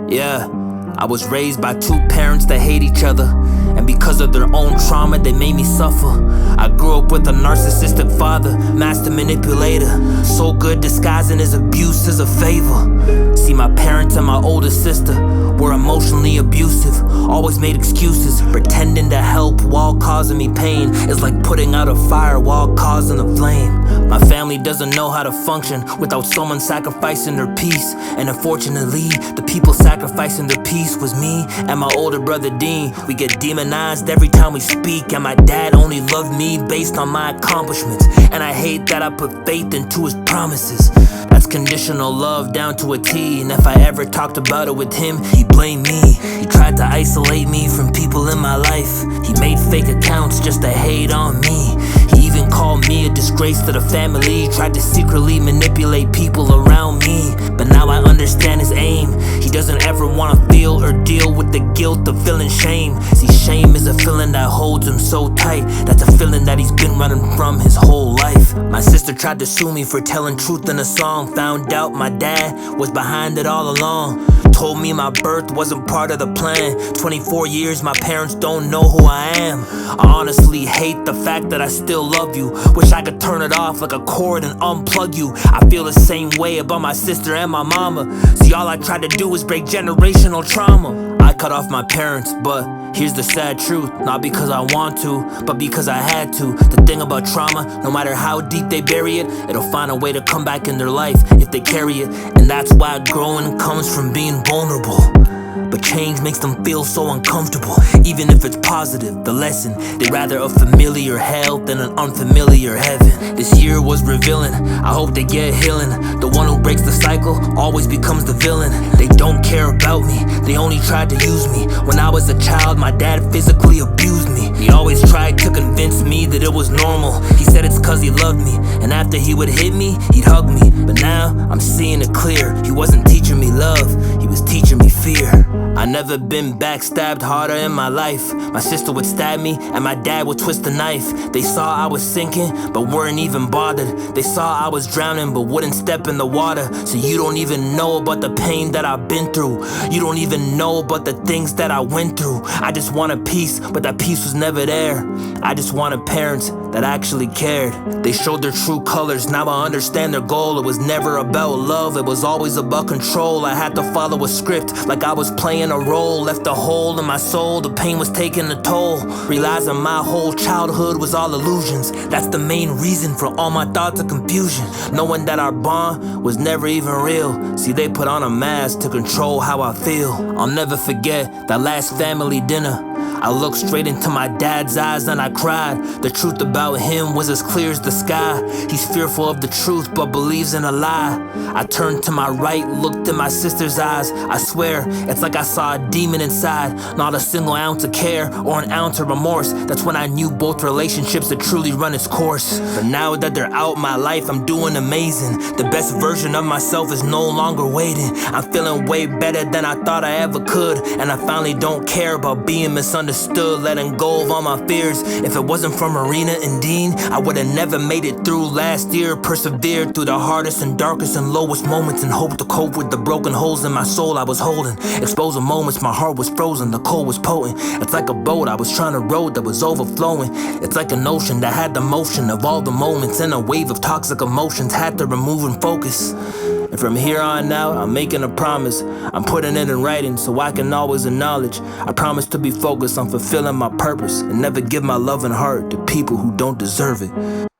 Yeah, I was raised by two parents that hate each other, and because of their own trauma, they made me suffer. I grew up with a narcissistic father, master manipulator, so good disguising his abuse as a favor. See, my parents and my older sister were emotionally abusive, always made excuses, pretending to help while causing me pain. It's like putting out a fire while causing a flame. My family doesn't know how to function without someone sacrificing their peace, and unfortunately, the people sacrificing their peace was me and my older brother Dean. We get demonized every time we speak, and my dad only loved me based on my accomplishments, and I hate that I put faith into his promises. That's conditional love down to a T, and if I ever talked about it with him, he blamed me. He tried to isolate me from people in my life. He made fake accounts just to hate on me. He even called me a disgrace to the family, tried to secretly manipulate people around me. But now I understand his aim. He doesn't ever want to feel or deal with the guilt of feeling shame. See, shame is a feeling that holds him so tight. That's a feeling that he's been running from his whole life. My sister tried to sue me for telling truth in a song. Found out my dad was behind it all along. Told me my birth wasn't part of the plan. 24 years, my parents don't know who I am. I honestly hate the fact that I still love you. Wish I could turn it off like a cord and unplug you. I feel the same way about my sister and my mama. See, all I tried to do was break generational trauma. I cut off my parents, but here's the sad truth. Not because I want to, but because I had to. The thing about trauma, no matter how deep they bury it, it'll find a way to come back in their life if they carry it. And that's why growing comes from being vulnerable. But change makes them feel so uncomfortable. Even if it's positive, the lesson, they'd rather a familiar hell than an unfamiliar heaven. This year was revealing, I hope they get healing. The one who breaks the cycle always becomes the villain. They don't care about me, they only tried to use me. When I was a child, my dad physically abused me. He always tried to convince me that it was normal. He said it's cause he loved me, and after he would hit me, he'd hug me. But now, I'm seeing it clear. He wasn't teaching me love, he was teaching me fear. I never been backstabbed harder in my life. My sister would stab me and my dad would twist the knife. They saw I was sinking but weren't even bothered. They saw I was drowning but wouldn't step in the water. So you don't even know about the pain that I've been through. You don't even know about the things that I went through. I just wanted peace, but that peace was never there. I just wanted parents that actually cared. They showed their true colors, now I understand their goal. It was never about love, it was always about control. I had to follow a script like I was playing a role. Left a hole in my soul, the pain was taking a toll. Realizing my whole childhood was all illusions. That's the main reason for all my thoughts of confusion. Knowing that our bond was never even real. See, they put on a mask to control how I feel. I'll never forget that last family dinner. I looked straight into my dad's eyes and I cried. The truth about him was as clear as the sky. He's fearful of the truth but believes in a lie. I turned to my right, looked in my sister's eyes. I swear, it's like I saw a demon inside. Not a single ounce of care or an ounce of remorse. That's when I knew both relationships had truly run its course. But now that they're out my life, I'm doing amazing. The best version of myself is no longer waiting. I'm feeling way better than I thought I ever could. And I finally don't care about being misunderstood. Letting go of all my fears. If it wasn't for Marina and Dean, I would've never made it through last year. Persevered through the hardest and darkest and lowest moments, and hoped to cope with the broken holes in my soul I was holding. Exposing moments my heart was frozen, the cold was potent. It's like a boat I was trying to row that was overflowing. It's like an ocean that had the motion of all the moments, and a wave of toxic emotions had to remove and focus. And from here on out, I'm making a promise. I'm putting it in writing so I can always acknowledge. I promise to be focused on fulfilling my purpose and never give my love and heart to people who don't deserve it.